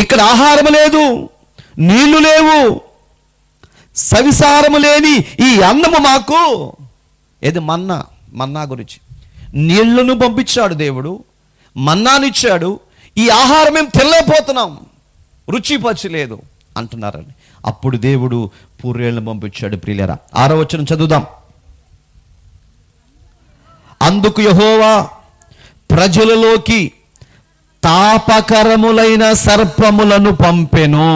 ఇక్కడ ఆహారం లేదు, నీళ్లు లేవు, సవిసారము లేని ఈ అన్నము మాకు ఏది మన్నా గురించి నీళ్లను పంపించాడు దేవుడు, మన్నానిచ్చాడు, ఈ ఆహారం మేము తినలేకపోతున్నాం, రుచి పచ్చి లేదు అంటున్నారని. అప్పుడు దేవుడు పూరేళ్ళను పంపించాడు. ప్రియులారా 6వ వచనం చదువుదాం. అందుకు యెహోవా ప్రజలలోకి తాపకరములైన సర్పములను పంపెను.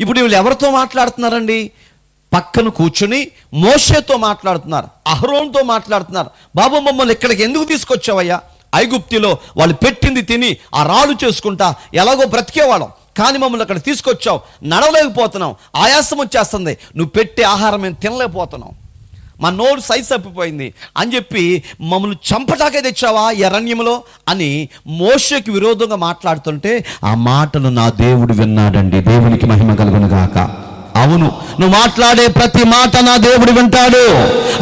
ఇప్పుడు వీళ్ళు ఎవరితో మాట్లాడుతున్నారండి? పక్కన కూర్చుని మోషేతో మాట్లాడుతున్నారు, అహరోన్తో మాట్లాడుతున్నారు. బాబు మమ్మల్ని ఇక్కడికి ఎందుకు తీసుకొచ్చావయ్యా? ఐగుప్తిలో వాళ్ళు పెట్టింది తిని ఆ రాళ్ళు చేసుకుంటా ఎలాగో బ్రతికేవాళ్ళం, కానీ మమ్మల్ని అక్కడ తీసుకొచ్చావు, నడవలేకపోతున్నాం, ఆయాసం వచ్చేస్తుంది, నువ్వు పెట్టే ఆహారం మేము తినలేకపోతున్నాం, మా నోరు సైజ్ తప్పిపోయింది అని చెప్పి మమ్మల్ని చంపటాకే తెచ్చావా ఈ అరణ్యంలో అని మోషేకి విరోధంగా మాట్లాడుతుంటే ఆ మాటలు నా దేవుడు విన్నాడండి. దేవునికి మహిమ కలుగును గాక. అవును, నువ్వు మాట్లాడే ప్రతి మాట నా దేవుడు వింటాడు.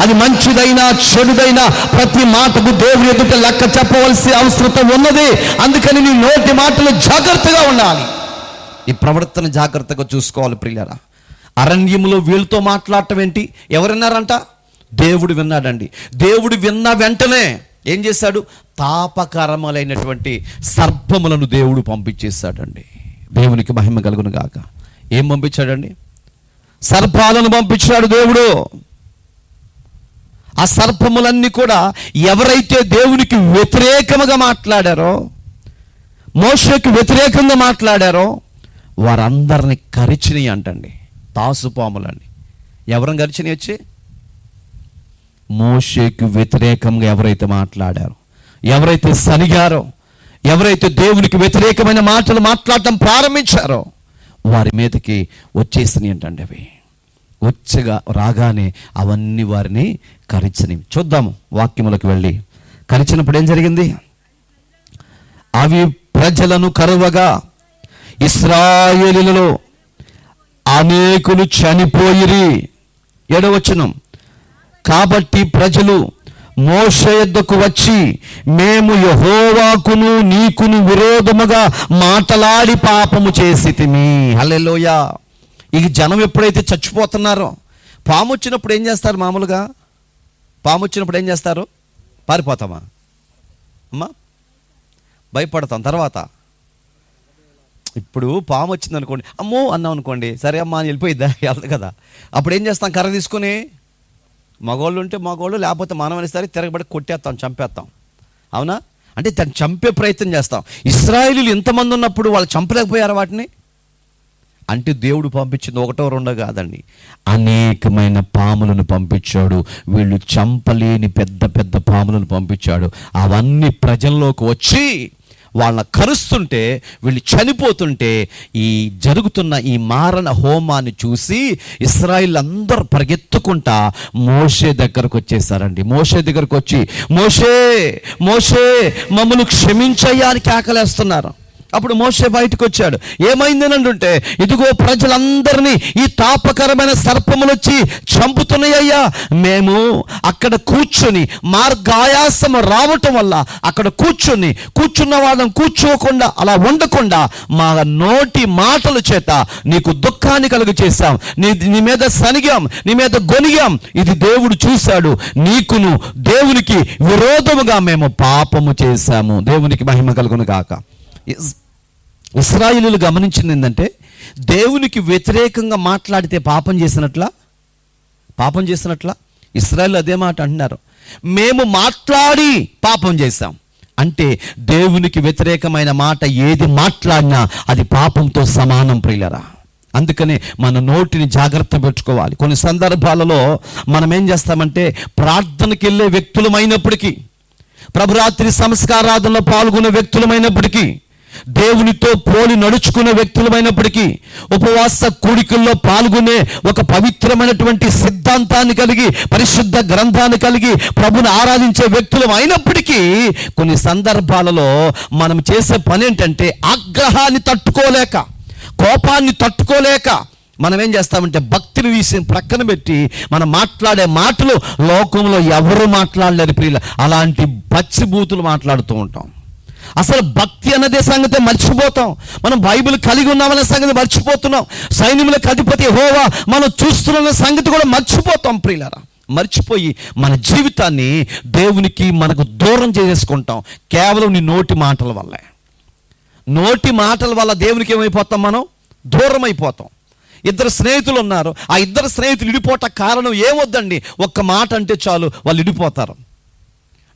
అది మంచిదైనా చెడుదైనా ప్రతి మాటకు దేవుడి ఎదుట లెక్క చెప్పవలసిన అవసరం ఉన్నది. అందుకని నీ నోటి మాటలు జాగ్రత్తగా ఉండాలి, ఈ ప్రవర్తన జాగ్రత్తగా చూసుకోవాలి. ప్రియులారా, అరణ్యంలో వీళ్ళతో మాట్లాడటం ఏంటి? ఎవరున్నారంట? దేవుడు విన్నాడండి. దేవుడు విన్న వెంటనే ఏం చేశాడు? తాపకరములైనటువంటి సర్పములను దేవుడు పంపించేశాడండి. దేవునికి మహిమ కలుగును గాక. ఏం పంపించాడండి? సర్పాలను పంపించాడు దేవుడు. ఆ సర్పములన్నీ కూడా ఎవరైతే దేవునికి వ్యతిరేకముగా మాట్లాడారో, మోషేకి వ్యతిరేకంగా మాట్లాడారో వారందరిని కరిచినాయి అంటండి. తాసుపాములండి. ఎవరిని కరిచినాయి? వచ్చి మోషేకి వ్యతిరేకంగా ఎవరైతే మాట్లాడారో, ఎవరైతే సనిగారో, ఎవరైతే దేవునికి వ్యతిరేకమైన మాటలు మాట్లాడటం ప్రారంభించారో వారి మీదకి వచ్చేసినాయి అంటండి. అవి వచ్చగా రాగానే అవన్నీ వారిని కరిచినవి. చూద్దాము వాక్యములకు వెళ్ళి. కరిచినప్పుడు ఏం జరిగింది? అవి ప్రజలను కరువగా ఇశ్రాయేలీయులలో అనేకులు చనిపోయిరి. 7వ వచనం. కాబట్టి ప్రజలు మోషే యొద్దకు వచ్చి, మేము యెహోవాకును నీకును విరోధముగా మాటలాడి పాపము చేసితిమి. హల్లెలూయా. ఈ జనం ఎప్పుడైతే చచ్చిపోతున్నారో, పాము వచ్చినప్పుడు ఏం చేస్తారు? మామూలుగా పాము వచ్చినప్పుడు ఏం చేస్తారు? పారిపోతామా అమ్మా? భయపడతాం. తర్వాత ఇప్పుడు పాము వచ్చింది అనుకోండి, అమ్మో అన్నాం అనుకోండి, సరే అమ్మా అని వెళ్ళిపోయిద్దా? వెళ్తుంది కదా. అప్పుడు ఏం చేస్తాం? కర్ర తీసుకుని, మగవాళ్ళు ఉంటే మగవాళ్ళు, లేకపోతే మనం అనేసరి తిరగబడి కొట్టేస్తాం, చంపేస్తాం. అవునా? అంటే దాన్ని చంపే ప్రయత్నం చేస్తాం. ఇశ్రాయేలీయులు ఇంతమంది ఉన్నప్పుడు వాళ్ళు చంపలేకపోయారు వాటిని. అంటే దేవుడు పంపించింది 1, 2 కాదండి, అనేకమైన పాములను పంపించాడు. వీళ్ళు చంపలేని పెద్ద పెద్ద పాములను పంపించాడు. అవన్నీ ప్రజల్లోకి వచ్చి వాళ్ళని కరుస్తుంటే, వీళ్ళు చనిపోతుంటే, ఈ జరుగుతున్న ఈ మారణ హోమాన్ని చూసి ఇశ్రాయేలు అందరూ పరిగెత్తుకుంటా మోషే దగ్గరకు వచ్చేసారండి. మోషే దగ్గరకు వచ్చి, మోషే మోషే మమ్మల్ని క్షమించయ్యా అని కేకలేస్తున్నారు. అప్పుడు మోషే బయటకు వచ్చాడు. ఏమైందని అంటుంటే, ఇదిగో ప్రజలందరినీ ఈ తాపకరమైన సర్పములు వచ్చి చంపుతున్నాయ్యా. మేము అక్కడ కూర్చొని మార్గాయాసము రావటం వల్ల అక్కడ కూర్చున్న వాళ్ళని కూర్చోకుండా అలా ఉండకుండా మా నోటి మాటల చేత నీకు దుఃఖాన్ని కలుగు చేశాం, నీ మీద సనిగాం, నీ మీద గొనిగాం. ఇది దేవుడు చూశాడు. నీకును దేవునికి విరోధముగా మేము పాపము చేశాము. దేవునికి మహిమ కలుగును గాక. ఇశ్రాయేలీయులు గమనించింది ఏంటంటే, దేవునికి వ్యతిరేకంగా మాట్లాడితే పాపం చేసినట్లా. ఇశ్రాయేలు అదే మాట అంటున్నారు, మేము మాట్లాడి పాపం చేశాం. అంటే దేవునికి వ్యతిరేకమైన మాట ఏది మాట్లాడినా అది పాపంతో సమానం. ప్రియులరా, అందుకనే మన నోటిని జాగ్రత్త పెట్టుకోవాలి. కొన్ని సందర్భాలలో మనం ఏం చేస్తామంటే, ప్రార్థనకి వెళ్ళే వ్యక్తులమైనప్పటికీ, ప్రభురాత్రి సంస్కారాధనలో పాల్గొనే వ్యక్తులమైనప్పటికీ, దేవునితో పోలి నడుచుకునే వ్యక్తులమైనప్పటికీ, ఉపవాస కూడికల్లో పాల్గొనే ఒక పవిత్రమైనటువంటి సిద్ధాంతాన్ని కలిగి, పరిశుద్ధ గ్రంథాన్ని కలిగి ప్రభుని ఆరాధించే వ్యక్తులం అయినప్పటికీ, కొన్ని సందర్భాలలో మనం చేసే పని ఏంటంటే, ఆగ్రహాన్ని తట్టుకోలేక, కోపాన్ని తట్టుకోలేక మనం ఏం చేస్తామంటే, భక్తిని వీసి ప్రక్కన పెట్టి మనం మాట్లాడే మాటలు లోకంలో ఎవరు మాట్లాడలేరు ప్రియుల. అలాంటి పచ్చిబూతులు మాట్లాడుతూ ఉంటాం. అసలు భక్తి అన్నదే సంగతి మర్చిపోతాం. మనం బైబిల్ కలిగి ఉన్నామనే సంగతి మర్చిపోతున్నాం. సైన్యములకు అధిపతి యెహోవా మనం చూస్తున్న సంగతి కూడా మర్చిపోతాం ప్రియులారా. మర్చిపోయి మన జీవితాన్ని దేవునికి మనకు దూరం చేసేసుకుంటాం కేవలం నీ నోటి మాటల వల్లే. నోటి మాటల వల్ల దేవునికి ఏమైపోతాం? మనం దూరం అయిపోతాం. ఇద్దరు స్నేహితులు ఉన్నారు, ఆ ఇద్దరు స్నేహితులు విడిపోట కారణం ఏమొద్దండి, ఒక్క మాట అంటే చాలు వాళ్ళు విడిపోతారు.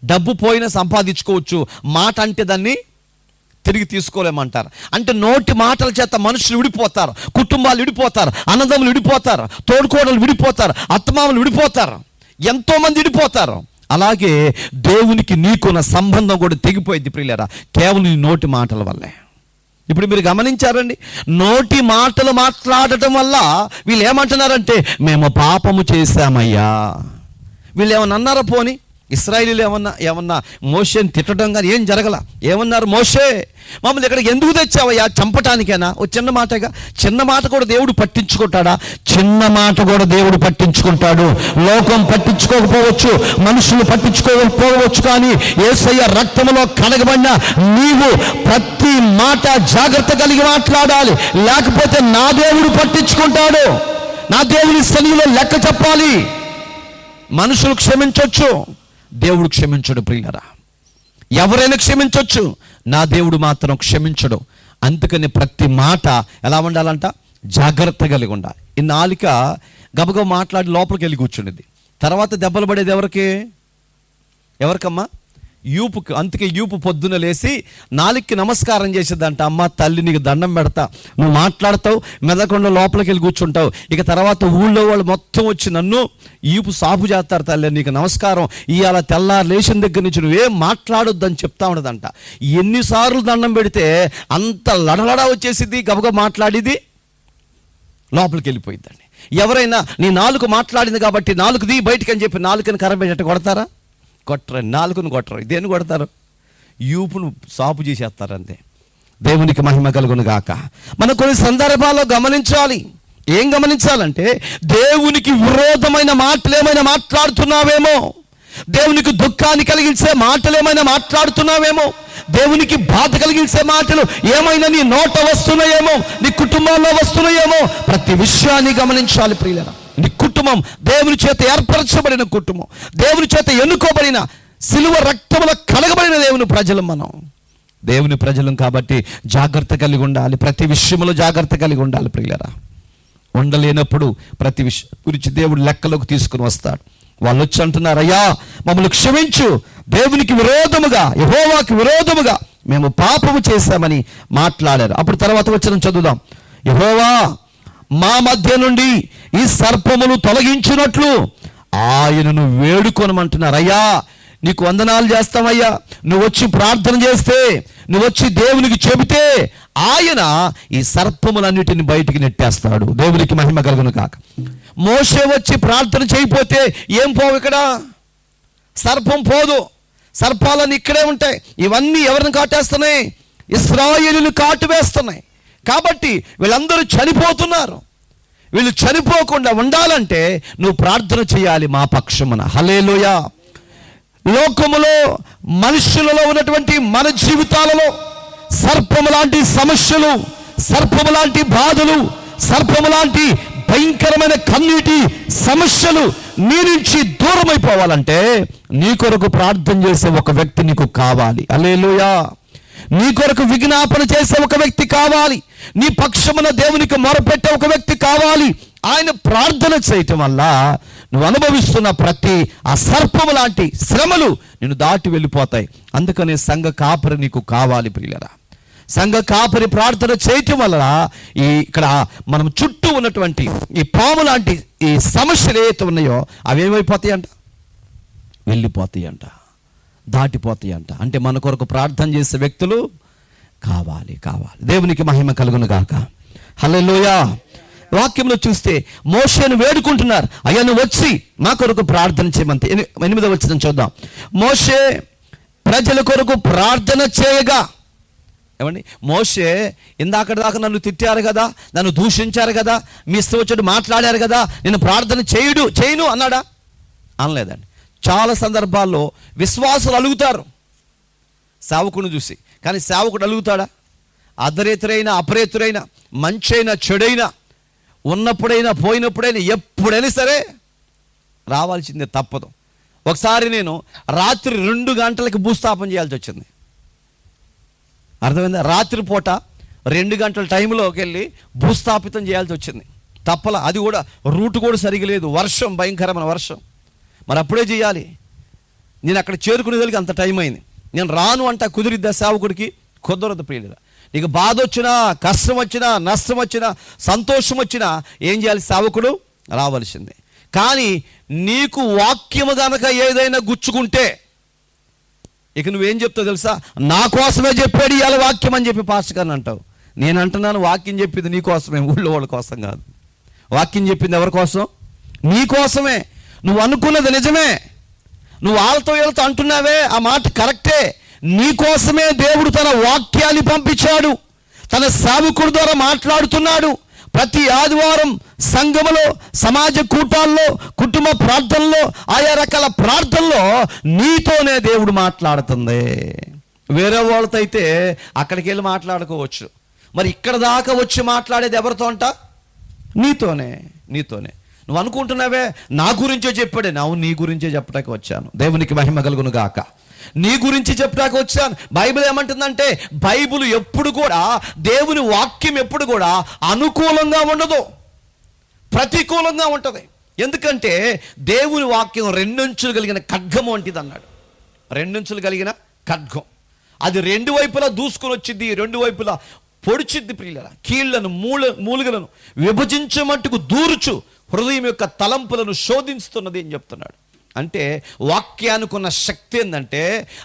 డబ్బు పోయినా సంపాదించుకోవచ్చు, మాట అంటే దాన్ని తిరిగి తీసుకోలేమంటారు. అంటే నోటి మాటల చేత మనుషులు విడిపోతారు, కుటుంబాలు విడిపోతారు, అన్నదమ్ములు విడిపోతారు, తోడుకోడలు విడిపోతారు, అత్తమామలు విడిపోతారు, ఎంతోమంది విడిపోతారు. అలాగే దేవునికి నీకున్న సంబంధం కూడా తెగిపోయింది ప్రియులారా, కేవలం నీ నోటి మాటల వల్లే. ఇప్పుడు మీరు గమనించారండి, నోటి మాటలు మాట్లాడటం వల్ల వీళ్ళు ఏమంటున్నారంటే మేము పాపము చేశామయ్యా. వీళ్ళు ఏమన్నా అన్నారా? పోని ఇశ్రాయేలీయులు ఏమన్నా మోషేని తిట్టడం కానీ ఏం జరగల. ఏమన్నారు? మోషే మమ్మల్ని ఇక్కడికి ఎందుకు తెచ్చావయ్యా? చంపటానికేనా? ఓ చిన్న మాటగా. చిన్న మాట కూడా దేవుడు పట్టించుకుంటాడా? చిన్న మాట కూడా దేవుడు పట్టించుకుంటాడు. లోకం పట్టించుకోకపోవచ్చు, మనుషులు పట్టించుకోకపోవచ్చు, కానీ యేసయ్య రక్తములో కడగబడిన నీవు ప్రతి మాట జాగ్రత్త కలిగి మాట్లాడాలి. లేకపోతే నా దేవుడు పట్టించుకుంటాడు. నా దేవుని సన్నిధిలో లెక్క చెప్పాలి. మనుషులు క్షమించవచ్చు, దేవుడు క్షమించడు ప్రియులారా. ఎవరైనా క్షమించవచ్చు, నా దేవుడు మాత్రం క్షమించడు. అందుకని ప్రతి మాట ఎలా ఉండాలంట? జాగ్రత్త కలిగి ఉండాలి. ఈ నాలుక గబగబ మాట్లాడి లోపలికి వెళ్ళి కూర్చుండేది. తర్వాత దెబ్బలు పడేది ఎవరికమ్మా? యూపుకి. అందుకే యూపు పొద్దున లేచి నాలుగుకి నమస్కారం చేసేదంట. అమ్మ తల్లి నీకు దండం పెడతా, నువ్వు మాట్లాడతావు, మెదకుండా లోపలికి వెళ్ళి కూర్చుంటావు. ఇక తర్వాత ఊళ్ళో వాళ్ళు మొత్తం వచ్చి నన్ను యూపు సాపు చేస్తారు. తల్లి నీకు నమస్కారం, ఇవాళ తెల్లారు లేచిన దగ్గర నుంచి నువ్వేం మాట్లాడొద్దని చెప్తా ఉండదంట. ఎన్నిసార్లు దండం పెడితే అంత లడలడా వచ్చేసింది, గబగబ మాట్లాడేది లోపలికి వెళ్ళిపోయిందండి. ఎవరైనా నీ నాలుగు మాట్లాడింది కాబట్టి నాలుగుది బయటికి అని చెప్పి నాలుకని కరబెట్టి కొడతారా? కొట్టరు. నాలుగును కొట్టరు. దేన్ని కొడతారు? యూపును సాపు చేసేస్తారు అంతే. దేవునికి మహిమ కలుగును గాక. మనం కొన్ని సందర్భాల్లో గమనించాలి. ఏం గమనించాలంటే, దేవునికి విరోధమైన మాటలు ఏమైనా మాట్లాడుతున్నావేమో, దేవునికి దుఃఖాన్ని కలిగించే మాటలు ఏమైనా మాట్లాడుతున్నావేమో, దేవునికి బాధ కలిగించే మాటలు ఏమైనా నీ నోట వస్తున్నాయేమో, నీ కుటుంబంలో వస్తున్నాయేమో, ప్రతి విషయాన్ని గమనించాలి ప్రియులారా. నీ కుటుంబం దేవుని చేత ఏర్పరచబడిన కుటుంబం, దేవుని చేత ఎన్నుకోబడిన, సిలువ రక్తములో కడగబడిన దేవుని ప్రజలు. మనం దేవుని ప్రజలం కాబట్టి జాగ్రత్త కలిగి ఉండాలి. ప్రతి విషయంలో జాగ్రత్త కలిగి ఉండాలి ప్రియులారా. ఉండలేనప్పుడు ప్రతి విషయం గురించి దేవుడు లెక్కలోకి తీసుకుని వస్తాడు. వాళ్ళు వచ్చి అంటున్నారు, అయ్యా మమ్మల్ని క్షమించు, దేవునికి విరోధముగా, యెహోవాకి విరోధముగా మేము పాపము చేశామని మాట్లాడారు. అప్పుడు తర్వాత వచనం చదువుదాం. యెహోవా మా మధ్య నుండి ఈ సర్పములు తొలగించినట్లు ఆయనను వేడుకొనమంటున్నారు. అయ్యా నీకు వందనాలు చేస్తామయ్యా, నువ్వు వచ్చి ప్రార్థన చేస్తే, నువ్వు వచ్చి దేవునికి చెబితే ఆయన ఈ సర్పములన్నిటిని బయటికి నెట్టేస్తాడు. దేవునికి మహిమ కలుగును కాక. మోషే వచ్చి ప్రార్థన చేయకపోతే ఏం పోవు? ఇక్కడ సర్పం పోదు. సర్పాలన్నీ ఇక్కడే ఉంటాయి. ఇవన్నీ ఎవరిని కాటేస్తున్నాయి? ఇశ్రాయేలును కాటు వేస్తున్నాయి. కాబట్టి వీళ్ళందరూ చనిపోతున్నారు. వీళ్ళు చనిపోకుండా ఉండాలంటే నువ్వు ప్రార్థన చేయాలి మా పక్షమున. హల్లెలూయా. లోకములో మనుషులలో ఉన్నటువంటి మన జీవితాలలో సర్పము లాంటి సమస్యలు, సర్పము లాంటి బాధలు, సర్పము లాంటి భయంకరమైన కన్నీటి సమస్యలు నీ నుంచి దూరం అయిపోవాలంటే నీ కొరకు ప్రార్థన చేసే ఒక వ్యక్తి నీకు కావాలి. హల్లెలూయా. నీ కొరకు విజ్ఞాపన చేసే ఒక వ్యక్తి కావాలి. నీ పక్షమున దేవునికి మొరపెట్టే ఒక వ్యక్తి కావాలి. ఆయన ప్రార్థన చేయటం వల్ల నువ్వు అనుభవిస్తున్న ప్రతి ఆ సర్పము లాంటి శ్రమలు నిన్ను దాటి వెళ్ళిపోతాయి. అందుకనే సంఘ కాపరి నీకు కావాలి ప్రియులారా. సంఘ కాపరి ప్రార్థన చేయటం వల్ల ఇక్కడ మనం చుట్టూ ఉన్నటువంటి ఈ పాము లాంటి ఈ సమస్యలు ఏవైతే ఉన్నాయో అవి ఏమైపోతాయంట? వెళ్ళిపోతాయంట, దాటిపోతాయంట. అంటే మన కొరకు ప్రార్థన చేసే వ్యక్తులు కావాలి. దేవునికి మహిమ కలుగును గాక. హల్లెలూయా. వాక్యంలో చూస్తే మోషేను వేడుకుంటున్నారు, అయ్యా నువ్వు వచ్చి మా కొరకు ప్రార్థన చేయమంతే. 8వ వచనం చూద్దాం. మోషే ప్రజల కొరకు ప్రార్థన చేయగా, ఏమండి మోషే ఇందాకటి దాకా నన్ను తిట్టారు కదా, నన్ను దూషించారు కదా, మీ ఇష్టం వచ్చేట్టు మాట్లాడారు కదా, నేను ప్రార్థన చేయను అన్నాడా? అనలేదండి. చాలా సందర్భాల్లో విశ్వాసులు అలుగుతారు సేవకుని చూసి, కానీ సేవకుడు అలుగుతాడా? అర్ధరేతురైనా అపరేతురైనా మంచైనా చెడైనా ఉన్నప్పుడైనా పోయినప్పుడైనా ఎప్పుడైనా సరే రావాల్సిందే, తప్పదు. ఒకసారి నేను రాత్రి 2 గంటలకు భూస్థాపన చేయాల్సి వచ్చింది. అర్థమైందా? రాత్రిపూట 2 గంటల టైంలోకి వెళ్ళి భూస్థాపితం చేయాల్సి వచ్చింది. తప్పల. అది కూడా రూట్ కూడా సరిగా లేదు, వర్షం, భయంకరమైన వర్షం. మరి అప్పుడే చేయాలి. నేను అక్కడ చేరుకునేదానికి అంత టైం అయింది. నేను రాను అంట కుదిరిద్దా సేవకుడికి? కుదరదు ప్రియులుగా. నీకు బాధ వచ్చినా, కష్టం వచ్చినా, నష్టం వచ్చినా, సంతోషం వచ్చినా ఏం చేయాలి? సేవకుడు రావాల్సిందే. కానీ నీకు వాక్యము గనక ఏదైనా గుచ్చుకుంటే ఇక నువ్వేం చెప్తావు తెలుసా? నా కోసమే చెప్పాడు ఇవాళ వాక్యం అని చెప్పి పాస్టర్ గారిని అంటావు. నేను అంటున్నాను, వాక్యం చెప్పింది నీ కోసమే, ఊళ్ళో వాళ్ళ కోసం కాదు. వాక్యం చెప్పింది ఎవరి కోసం? నీ కోసమే. నువ్వు అనుకున్నది నిజమే, నువ్వు వాళ్ళతో వీళ్ళతో అంటున్నావే, ఆ మాట కరెక్టే. నీ కోసమే దేవుడు తన వాక్యాన్ని పంపించాడు, తన సేవకుడి ద్వారా మాట్లాడుతున్నాడు. ప్రతి ఆదివారం సంఘములో, సమాజ కూటాల్లో, కుటుంబ ప్రార్థనలో, ఆయా రకాల ప్రార్థనలో నీతోనే దేవుడు మాట్లాడుతుంది. వేరే వాళ్ళతో అయితే అక్కడికి వెళ్ళి మాట్లాడుకోవచ్చు. మరి ఇక్కడ దాకా వచ్చి మాట్లాడేది ఎవరితో అంట? నీతోనే. నువ్వు అనుకుంటున్నావే నా గురించే చెప్పాడే. అవును, నీ గురించే చెప్పడానికి వచ్చాను. దేవునికి మహిమ కలుగును గాక. నీ గురించి చెప్పడానికి వచ్చాను. బైబిల్ ఏమంటుందంటే, బైబిల్ ఎప్పుడు కూడా, దేవుని వాక్యం ఎప్పుడు కూడా అనుకూలంగా ఉండదు, ప్రతికూలంగా ఉంటుంది. ఎందుకంటే దేవుని వాక్యం 2 అంచులు కలిగిన ఖడ్గం వంటిది అన్నాడు. 2 అంచులు కలిగిన ఖడ్గం. అది 2 వైపులా దూసుకొని వచ్చింది, 2 వైపులా పొడిచిద్ది ప్రియులారా. కీళ్లను, మూలుగలను విభజించమట్టుకు దూరుచు హృదయం యొక్క తలంపులను శోధిస్తున్నది అని చెప్తున్నాడు. అంటే వాక్యానికి ఉన్న శక్తి ఏంటంటే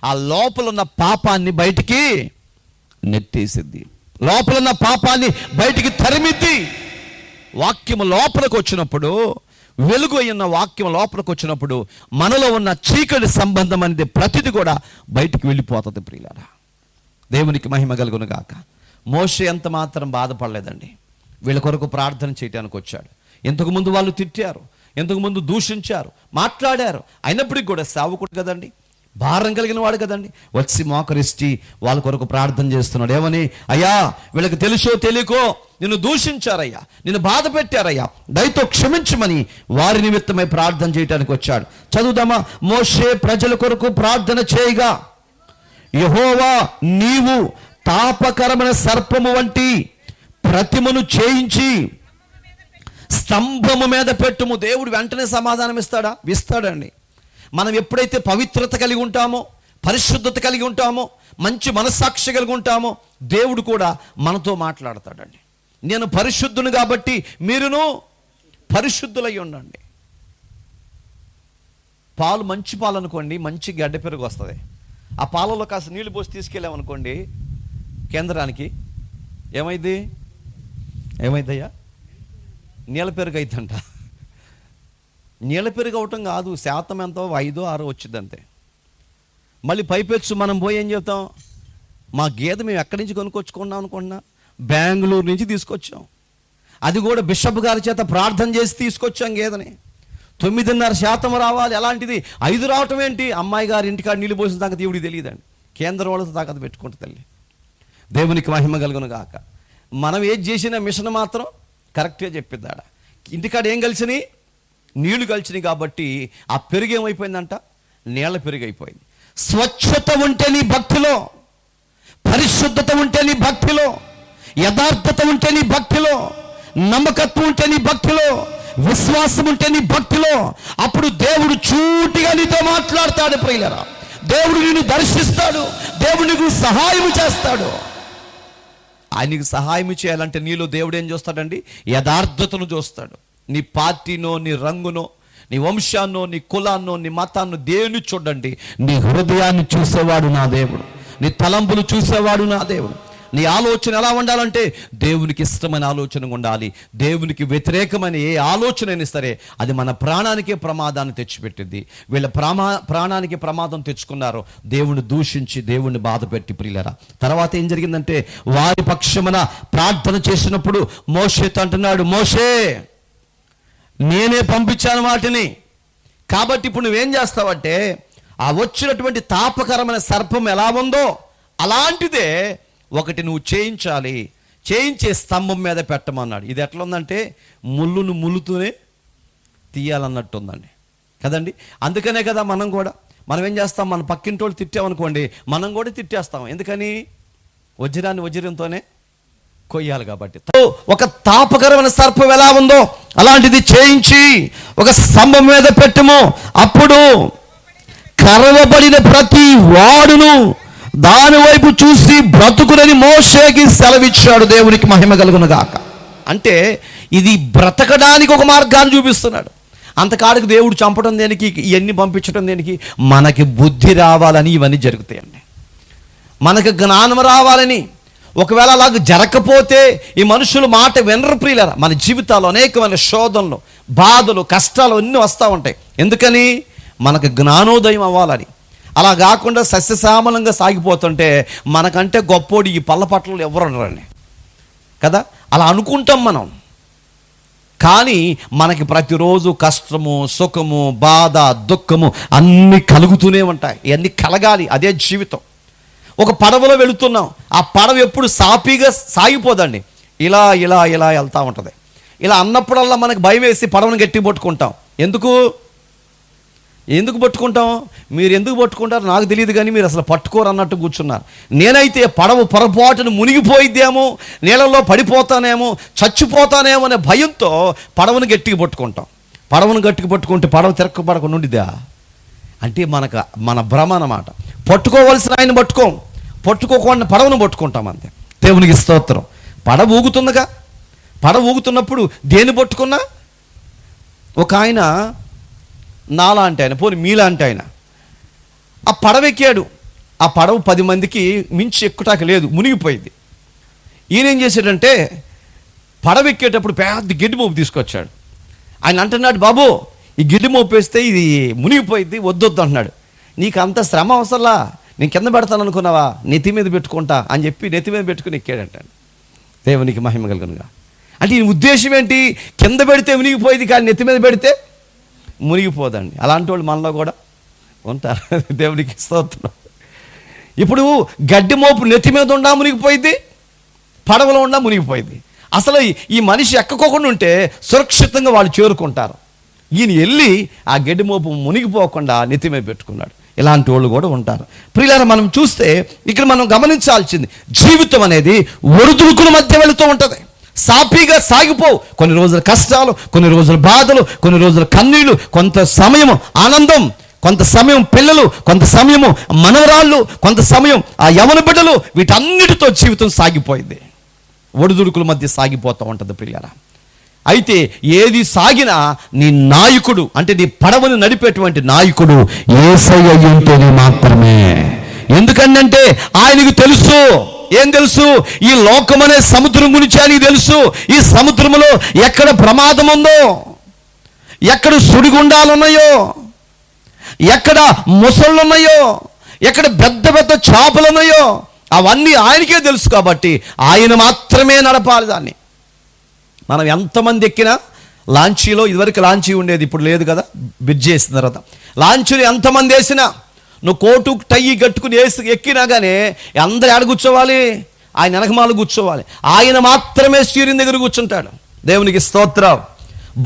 ఆ లోపల ఉన్న పాపాన్ని బయటికి నెట్టేసిద్ది, లోపల ఉన్న పాపాన్ని బయటికి తరిమిద్ది. వాక్యము లోపలికి వచ్చినప్పుడు, వెలుగు అయిన వాక్యం లోపలికి వచ్చినప్పుడు మనలో ఉన్న చీకటి సంబంధం అనేది ప్రతిది కూడా బయటికి వెళ్ళిపోతుంది ప్రియులారా. దేవునికి మహిమ కలుగును గాక. మోషే ఎంత మాత్రం బాధపడలేదండి. వీళ్ళ కొరకు ప్రార్థన చేయడానికి వచ్చాడు. ఇంతకుముందు వాళ్ళు తిట్టారు, ఇంతకుముందు దూషించారు, మాట్లాడారు. అయినప్పటికీ కూడా సేవకుడు కదండి, భారం కలిగిన వాడు కదండి, వచ్చి మోకరిచ్చి వాళ్ళ కొరకు ప్రార్థన చేస్తున్నాడు. ఏమని? అయ్యా, వీళ్ళకి తెలుసో తెలియకో నిన్ను దూషించారయ్యా, నిన్ను బాధ పెట్టారయ్యా, దయతో క్షమించమని వారి నిమిత్తమై ప్రార్థన చేయడానికి వచ్చాడు. చదువుదామా? మోషే ప్రజల కొరకు ప్రార్థన చేయగా, యెహోవా నీవు తాపకరమైన సర్పము వంటి ప్రతిమను చేయించి స్తంభము మీద పెట్టుము. దేవుడు వెంటనే సమాధానం ఇస్తాడా? ఇస్తాడండి. మనం ఎప్పుడైతే పవిత్రత కలిగి ఉంటామో, పరిశుద్ధత కలిగి ఉంటామో, మంచి మనస్సాక్షి కలిగి ఉంటామో, దేవుడు కూడా మనతో మాట్లాడతాడండి. నేను పరిశుద్ధుని కాబట్టి మీరును పరిశుద్ధులై ఉండండి. పాలు మంచి పాలు అనుకోండి, మంచి గడ్డ పెరుగు వస్తుంది. ఆ పాలలో కాస్త నీళ్లు పోసి తీసుకెళ్ళామనుకోండి కేంద్రానికి, ఏమైందయ్యా? నీళ్ళ పెరుగు అయిద్దంట. నీళ్ళ పెరుగు అవటం కాదు, శాతం ఎంతో 5, 6 వచ్చింది అంతే. మళ్ళీ పైపెచ్చు మనం పోయి ఏం చెప్తాం? మా గేదె మేము ఎక్కడి నుంచి కొనుక్కొచ్చుకున్నాం అనుకుంటున్నా? బెంగళూరు నుంచి తీసుకొచ్చాం. అది కూడా బిషప్ గారి చేత ప్రార్థన చేసి తీసుకొచ్చాం గేదెని. 9.5% రావాలి, అలాంటిది 5 రావటం ఏంటి? అమ్మాయి గారి ఇంటికాడ నీళ్ళు పోసిన దాకా దేవుడికి తెలియదండి. కేంద్రం వాళ్ళతో దాకా అది పెట్టుకుంటుంది తల్లి. దేవునికి మహిమ కలుగును గాక. మనం ఏది చేసినా మిషన్ మాత్రం కరెక్ట్గా చెప్పిద్దాడ. ఇంటికాడ ఏం కలిసినాయి? నీళ్లు కలిసినాయి. కాబట్టి ఆ పెరుగు ఏమైపోయిందంట? నీళ్ళ పెరుగు అయిపోయింది. స్వచ్ఛత ఉంటే నీ భక్తిలో, పరిశుద్ధత ఉంటే నీ భక్తిలో, యథార్థత ఉంటే నీ భక్తిలో, నమ్మకత్వం ఉంటే నీ భక్తిలో, విశ్వాసం ఉంటే నీ భక్తిలో, అప్పుడు దేవుడు చూటిగా నీతో మాట్లాడతాడు ప్రియులారా. దేవుడు నిన్ను దర్శిస్తాడు, దేవుడు నీకు సహాయం చేస్తాడు. ఆయనకు సహాయం చేయాలంటే నీలో దేవుడు ఏం చూస్తాడండి? యథార్థతను చూస్తాడు. నీ పార్టీనో, నీ రంగునో, నీ వంశాన్నో, నీ కులాన్నో, నీ మతాన్నో దేవుని చూడండి. నీ హృదయాన్ని చూసేవాడు నా దేవుడు, నీ తలంపులు చూసేవాడు నా దేవుడు. నీ ఆలోచన ఎలా ఉండాలంటే దేవునికి ఇష్టమైన ఆలోచన ఉండాలి. దేవునికి వ్యతిరేకమైన ఏ ఆలోచన అయినా సరే అది మన ప్రాణానికే ప్రమాదాన్ని తెచ్చిపెట్టింది. వీళ్ళ ప్రాణానికి ప్రమాదం తెచ్చుకున్నారు, దేవుని దూషించి, దేవుణ్ణి బాధ పెట్టి ప్రియులరా. తర్వాత ఏం జరిగిందంటే, వారి పక్షమున ప్రార్థన చేసినప్పుడు మోషేతో అంటున్నాడు, మోషే నేనే పంపించాను వాటిని, కాబట్టి ఇప్పుడు నువ్వేం చేస్తావంటే ఆ వచ్చినటువంటి తాపకరమైన సర్పం ఎలా ఉందో అలాంటిదే ఒకటి నువ్వు చేయించాలి, చేయించే స్తంభం మీద పెట్టమన్నాడు. ఇది ఎట్లా ఉందంటే ముళ్ళును ముళ్ళుతూనే తీయాలన్నట్టు ఉందండి కదండి. అందుకనే కదా మనం ఏం చేస్తాం, మన పక్కింటోళ్ళు తిట్టామనుకోండి, మనం కూడా తిట్టేస్తాం. ఎందుకని? వజ్రాన్ని వజ్రంతోనే కొయ్యాలి కాబట్టి. ఒక తాపకరమైన సర్పం ఎలా ఉందో అలాంటిది చేయించి ఒక స్తంభం మీద పెట్టుము, అప్పుడు కరవబడిన ప్రతి వాడును దాని వైపు చూసి బ్రతుకునని మోషేకి సెలవిచ్చాడు. దేవునికి మహిమ కలుగును గాక. అంటే ఇది బ్రతకడానికి ఒక మార్గాన్ని చూపిస్తున్నాడు. అంతకాడికి దేవుడు చంపడం దేనికి, ఇవన్నీ పంపించడం దేనికి? మనకి బుద్ధి రావాలని ఇవన్నీ జరుగుతాయండి, మనకు జ్ఞానం రావాలని. ఒకవేళ అలాగ జరగకపోతే ఈ మనుషులు మాట వినరు ప్రియులారా. మన జీవితాల్లో అనేకమైన శోధనలు, బాధలు, కష్టాలు అన్నీ వస్తూ ఉంటాయి. ఎందుకని? మనకు జ్ఞానోదయం అవ్వాలని. అలా కాకుండా సస్యశ్యామలంగా సాగిపోతుంటే మనకంటే గొప్పోడు ఈ పళ్ళ పట్లలో ఎవరు ఉండరండి కదా. అలా అనుకుంటాం మనం. కానీ మనకి ప్రతిరోజు కష్టము, సుఖము, బాధ, దుఃఖము అన్నీ కలుగుతూనే ఉంటాయి. ఇవన్నీ కలగాలి, అదే జీవితం. ఒక పడవలో వెళుతున్నాం, ఆ పడవ ఎప్పుడు సాఫీగా సాగిపోదండి, ఇలా ఇలా ఇలా వెళ్తూ ఉంటుంది. ఇలా అన్నప్పుడల్లా మనకు భయం వేసి పడవను గట్టి పట్టుకుంటాం. ఎందుకు పట్టుకుంటాం? మీరు ఎందుకు పట్టుకుంటారు నాకు తెలియదు, కానీ మీరు అసలు పట్టుకోరు అన్నట్టు కూర్చున్నారు. నేనైతే పడవ పొరపాటును మునిగిపోయిద్దేమో, నీళ్ళల్లో పడిపోతానేమో, చచ్చిపోతానేమో అనే భయంతో పడవను గట్టిగా పట్టుకుంటాం. పడవను గట్టిగా పట్టుకుంటే పడవ తిరక్కబడకుండా ఉండిద్దా? అంటే మన భ్రమ అన్నమాట. పట్టుకోవలసిన ఆయన పట్టుకోకుండా పడవను పట్టుకుంటాం అంతే. దేవునికి స్తోత్రం. పడవ ఊగుతుందిగా. పడవ ఊగుతున్నప్పుడు దేన్ని పట్టుకున్నా? ఒక ఆయన నాలాంటి ఆయన, పోనీ మీలాంటి ఆయన ఆ పడవ ఎక్కాడు. ఆ పడవ 10 మందికి మించి ఎక్కుటాక లేదు, మునిగిపోయింది. ఈయన ఏం చేశాడంటే పడవ ఎక్కేటప్పుడు పెద్ద గిడ్డి మోపు తీసుకొచ్చాడు. ఆయన అంటున్నాడు, బాబు ఈ గిడ్డి మోపు వేస్తే ఇది మునిగిపోయింది, వద్దొద్దు అంటున్నాడు. నీకు అంత శ్రమ అవసరంలా, నేను కింద పెడతాను అనుకున్నావా, నెత్తి మీద పెట్టుకుంటా అని చెప్పి నెత్తి మీద పెట్టుకుని ఎక్కాడంటాడు. దేవునికి మహిమ కలుగునుగా. అంటే ఈ ఉద్దేశం ఏంటి? కింద పెడితే మునిగిపోయింది, కానీ నెత్తి మీద పెడితే మునిగిపోదండి. అలాంటి వాళ్ళు మనలో కూడా ఉంటారు. దేవునికి స్తోత్రం. ఇప్పుడు గడ్డి మోపు నెత్తి మీద ఉండా మునిగిపోయింది, పడవలో ఉండా మునిగిపోయింది. అసలు ఈ మనిషి ఎక్కకోకుండా ఉంటే సురక్షితంగా వాళ్ళు చేరుకుంటారు. ఈయన వెళ్ళి ఆ గడ్డి మోపు మునిగిపోకుండా నెత్తి మీద పెట్టుకున్నాడు. ఇలాంటి వాళ్ళు కూడా ఉంటారు. ప్రియులారా, మనం చూస్తే ఇక్కడ మనం గమనించాల్సింది, జీవితం అనేది ఒడిదుడుకుల మధ్య వెళుతూ ఉంటుంది. సాఫీగా సాగిపోవు. కొన్ని రోజుల కష్టాలు, కొన్ని రోజుల బాధలు, కొన్ని రోజుల కన్నీళ్లు, కొంత సమయం ఆనందం, కొంత సమయం పిల్లలు, కొంత సమయము మనవరాళ్ళు, కొంత సమయం ఆ యవన బిడ్డలు, వీటన్నిటితో జీవితం సాగిపోయింది. ఒడిదుడుకుల మధ్య సాగిపోతూ ఉంటుంది ప్రియులారా. అయితే ఏది సాగినా నీ నాయకుడు, అంటే నీ పడవను నడిపేటువంటి నాయకుడు యేసయ్య ఉంటేనే మాత్రమే. ఎందుకంటే ఆయనకు తెలుసు. ఏం తెలుసు? ఈ లోకం అనే సముద్రం గురించి ఆయనకి తెలుసు. ఈ సముద్రంలో ఎక్కడ ప్రమాదం ఉందో, ఎక్కడ సుడిగుండాలు ఉన్నాయో, ఎక్కడ ముసళ్ళు ఉన్నాయో, ఎక్కడ పెద్ద పెద్ద చేపలు ఉన్నాయో, అవన్నీ ఆయనకే తెలుసు. కాబట్టి ఆయన మాత్రమే నడపాలి దాన్ని. మనం ఎంతమంది ఎక్కినా లాంచీలో, ఇదివరకు లాంచీ ఉండేది, ఇప్పుడు లేదు కదా, బ్రిడ్జ్ చేసిన తర్వాత లాంచీలో ఎంతమంది వేసినా, నువ్వు కోటు టై కట్టుకుని ఎక్కినా కానీ అందరు ఆడ కూర్చోవాలి, ఆయన వెనకమాలు కూర్చోవాలి. ఆయన మాత్రమే స్టీరింగ్ దగ్గర కూర్చుంటాడు. దేవునికి స్తోత్రం.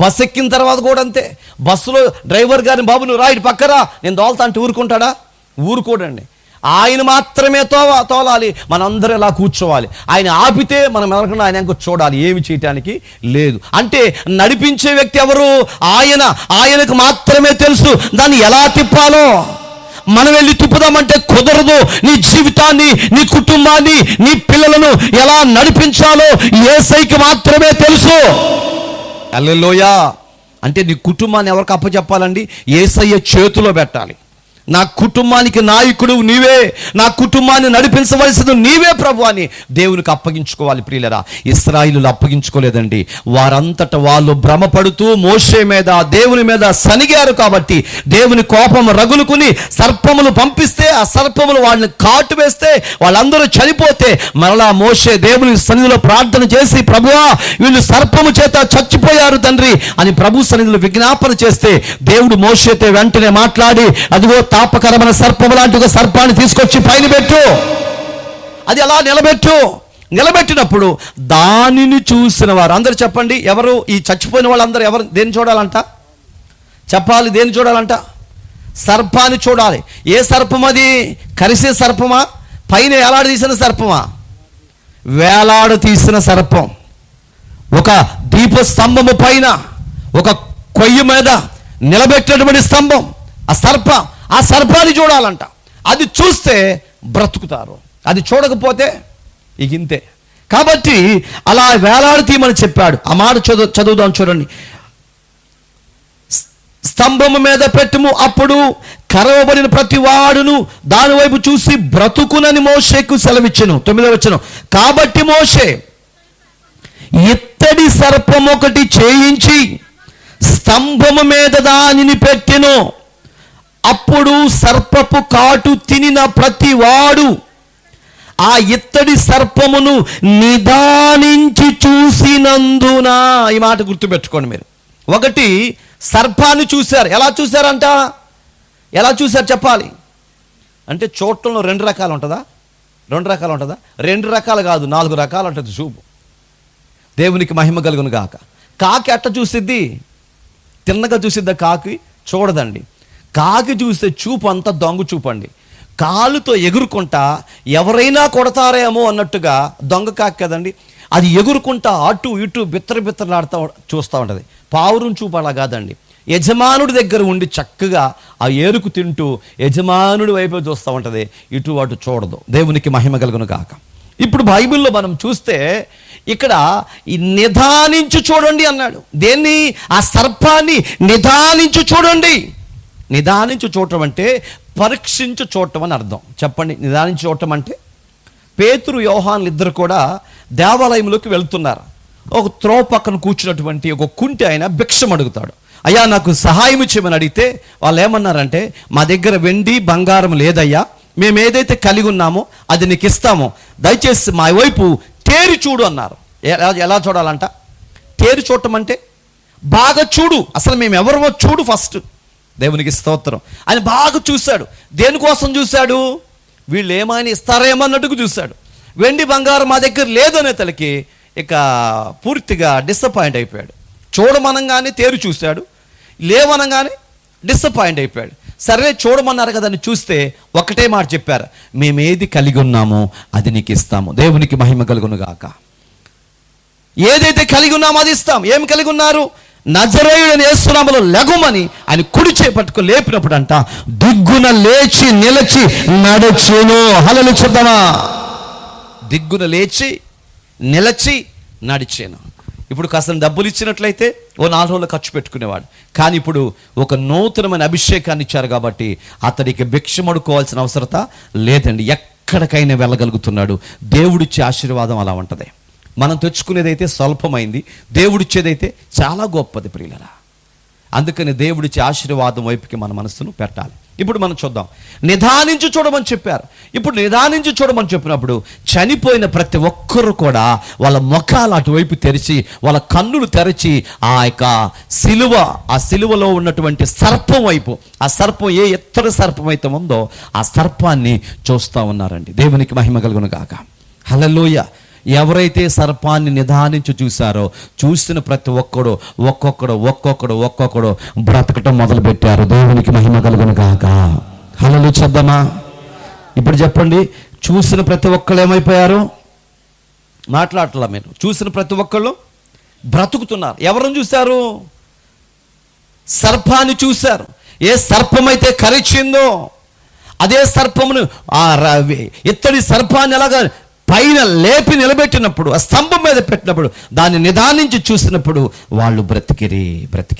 బస్సు ఎక్కిన తర్వాత కూడా అంతే. బస్సులో డ్రైవర్ గారిని, బాబు నువ్వు రా, ఇటు పక్కరా, నేను తోలుతా అంటే ఊరుకుంటాడా? ఊరుకోడండి. ఆయన మాత్రమే తోలాలి, మనందరూ ఇలా కూర్చోవాలి. ఆయన ఆపితే మనం ఎవరికన్నా ఆయన ఇంకో చూడాలి, ఏమి చేయటానికి లేదు. అంటే నడిపించే వ్యక్తి ఎవరు? ఆయనకు మాత్రమే తెలుసు దాన్ని ఎలా తిప్పాలో. మనం వెళ్ళి తిప్పుదామంటే కుదరదు. నీ జీవితాన్ని, నీ కుటుంబాన్ని, నీ పిల్లలను ఎలా నడిపించాలో యేసయ్యకి మాత్రమే తెలుసు. హల్లెలూయా. అంటే నీ కుటుంబాన్ని ఎవరికి అప్పచెప్పాలండి? యేసయ్య చేతిలో పెట్టాలి. నా కుటుంబానికి నాయకుడు నీవే, నా కుటుంబాన్ని నడిపించవలసింది నీవే ప్రభు అని దేవునికి అప్పగించుకోవాలి. ప్రియులరా, ఇశ్రాయేలులు అప్పగించుకోలేదండి. వారంతట వాళ్ళు భ్రమపడుతూ మోషే మీద, దేవుని మీద సనిగారు. కాబట్టి దేవుని కోపం రగులుకుని సర్పములు పంపిస్తే, ఆ సర్పములు వాళ్ళని కాటు వేస్తే, వాళ్ళందరూ చనిపోతే మరలా మోషే దేవుని సన్నిధిలో ప్రార్థన చేసి, ప్రభువా వీళ్ళు సర్పము చేత చచ్చిపోయారు తండ్రి అని ప్రభు సన్నిధిలో విజ్ఞాపన చేస్తే, దేవుడు మోషేతో వెంటనే మాట్లాడి, అదిగో తాపకరమైన సర్పము లాంటి ఒక సర్పాన్ని తీసుకొచ్చి పైన పెట్టు. అది అలా నిలబెట్టినప్పుడు దానిని చూసిన వారు అందరూ చెప్పండి, ఎవరు ఈ చచ్చిపోయిన వాళ్ళందరూ ఎవరు దేన్ని చూడాలంట? చెప్పాలి, దేన్ని చూడాలంట? సర్పాన్ని చూడాలి. ఏ సర్పం అది? కరిసే సర్పమా? పైన వేలాడదీసిన సర్పమా? వేలాడదీసిన సర్పం. ఒక దీపస్తంభము పైన ఒక కొయ్య మీద నిలబెట్టినటువంటి స్తంభం, ఆ సర్పాన్ని చూడాలంట. అది చూస్తే బ్రతుకుతారు, అది చూడకపోతే ఇక ఇంతే. కాబట్టి అలా వేలాడతీయమని చెప్పాడు. ఆ మాట చదువుదాం చూడండి. స్తంభము మీద పెట్టుము, అప్పుడు కరవబడిన ప్రతి వాడును దాని వైపు చూసి బ్రతుకునని మోషేకు సెలవిచ్చెను. 9వ వచనం. కాబట్టి మోషే ఇత్తడి సర్పం ఒకటి చేయించి స్తంభము మీద దానిని పెట్టెను. అప్పుడు సర్పపు కాటు తినిన ప్రతి వాడు ఆ ఇత్తడి సర్పమును నిదానించి చూసినందున. ఈ మాట గుర్తుపెట్టుకోండి మీరు. ఒకటి, సర్పాన్ని చూశారు. ఎలా చూశారంట? ఎలా చూశారు చెప్పాలి అంటే, చూడటంలో 2 రకాలు ఉంటుందా? 2 రకాలు ఉంటుందా? 2 రకాలు కాదు, 4 రకాలు ఉంటుంది చూపు. దేవునికి మహిమ కలుగును గాక. కాకి అట్ట చూసిద్ది, తిన్నగా చూసిద్దా? కాకి చూడదండి. కాకి చూస్తే చూపు అంతా దొంగ చూపండి. కాలుతో ఎగురుకుంటా ఎవరైనా కొడతారేమో అన్నట్టుగా, దొంగ కాకి కదండి, అది ఎగురుకుంటా అటు ఇటు బిత్తరలాడుతూ చూస్తూ ఉంటుంది. పావురం చూపు అలా కాదండి. యజమానుడి దగ్గర ఉండి చక్కగా ఆ ఏరుకు తింటూ యజమానుడి వైపు చూస్తూ ఉంటుంది, ఇటు అటు చూడదు. దేవునికి మహిమ కలుగును గాక. ఇప్పుడు బైబిల్లో మనం చూస్తే ఇక్కడ ఈ నిదానించి చూడండి అన్నాడు. దేన్ని? ఆ సర్పాన్ని నిదానించి చూడండి. నిదానించి చూడటం అంటే పరీక్షించి చూడటం అని అర్థం. చెప్పండి, నిదానించి చూడటం అంటే. పేతురు, యోహానులు ఇద్దరు కూడా దేవాలయంలోకి వెళ్తున్నారు. ఒక త్రోవ పక్కన కూర్చున్నటువంటి ఒక కుంటి ఆయన భిక్షం అడుగుతాడు. అయ్యా నాకు సహాయం చేయమని అడిగితే వాళ్ళు ఏమన్నారంటే, మా దగ్గర వెండి బంగారం లేదయ్యా, మేము ఏదైతే కలిగి ఉన్నామో అది నీకు ఇస్తామో, దయచేసి మా వైపు తేరి చూడు అన్నారు. ఎలా చూడాలంట? తేరి చూడటం అంటే బాగా చూడు, అసలు మేము ఎవరమో చూడు ఫస్ట్. దేవునికి స్తోత్రం. ఆయన బాగా చూశాడు. దేనికోసం చూశాడు? వీళ్ళు ఏమైనా ఇస్తారేమన్నట్టుకు చూశాడు. వెండి బంగారం మా దగ్గర లేదనే తలకి ఇక పూర్తిగా డిసప్పాయింట్ అయిపోయాడు. చూడమనంగానే తేరు చూశాడు, లేవనంగానే డిసప్పాయింట్ అయిపోయాడు. సరే చూడమన్నారు కదా అని చూస్తే ఒకటే మాట చెప్పారు, మేమేది కలిగి ఉన్నామో అది నీకు ఇస్తాము. దేవునికి మహిమ కలుగును గాక. ఏదైతే కలిగి ఉన్నామో అది ఇస్తాం. ఏం కలిగి ఉన్నారు? నజరేయుడైన యేసు నామములో లెగుమని ఆయన కుడి చేయి పట్టుకొని లేపినప్పుడు అంట దిగ్గున లేచి నిలిచి నడిచెను. హల్లెలూయా చెప్దామా? దిగ్గున లేచి నిలిచి నడిచెను. ఇప్పుడు కాస్త డబ్బులు ఇచ్చినట్లయితే ఓ 4 రోజులు ఖర్చు పెట్టుకునేవాడు. కానీ ఇప్పుడు ఒక నూతనమైన అభిషేకాన్ని ఇచ్చారు కాబట్టి అతడికి భిక్షమడుకోవాల్సిన అవసరత లేదండి. ఎక్కడికైనా వెళ్ళగలుగుతున్నాడు. దేవుడిచ్చే ఆశీర్వాదం అలా ఉంటుంది. మనం తెచ్చుకునేదైతే స్వల్పమైంది, దేవుడిచ్చేదైతే చాలా గొప్పది ప్రియులరా. అందుకని దేవుడిచ్చే ఆశీర్వాదం వైపుకి మన మనసును పెట్టాలి. ఇప్పుడు మనం చూద్దాం. నిదానించి చూడమని చెప్పారు. ఇప్పుడు నిదానించి చూడమని చెప్పినప్పుడు చనిపోయిన ప్రతి ఒక్కరు కూడా వాళ్ళ ముఖాలు అటువైపు తెరిచి, వాళ్ళ కన్నులు తెరిచి ఆ సిలువలో ఉన్నటువంటి సర్పం వైపు, ఆ సర్పం ఏ ఎత్తడి సర్పం అయితే ఉందో ఆ సర్పాన్ని చూస్తూ ఉన్నారండి. దేవునికి మహిమ కలుగును గాక. హల్లెలూయా. ఎవరైతే సర్పాన్ని నిదానించి చూశారో, చూసిన ప్రతి ఒక్కొక్కడు బ్రతకటం మొదలు పెట్టారు. దేవునికి మహిమ కలుగును గాక. హల్లెలూయా చెప్దామా? ఇప్పుడు చెప్పండి, చూసిన ప్రతి ఒక్కళ్ళు ఏమైపోయారు? మాట్లాడట్లా మీరు. చూసిన ప్రతి ఒక్కళ్ళు బ్రతుకుతున్నారు. ఎవరిని చూశారు? సర్పాన్ని చూశారు. ఏ సర్పమైతే కరిచిందో అదే సర్పమును, ఆ ఇత్తడి సర్పాన్ని ఎలాగా పైన లేపి నిలబెట్టినప్పుడు, ఆ స్తంభం మీద పెట్టినప్పుడు, దాన్ని నిదానించి చూసినప్పుడు వాళ్ళు బ్రతికి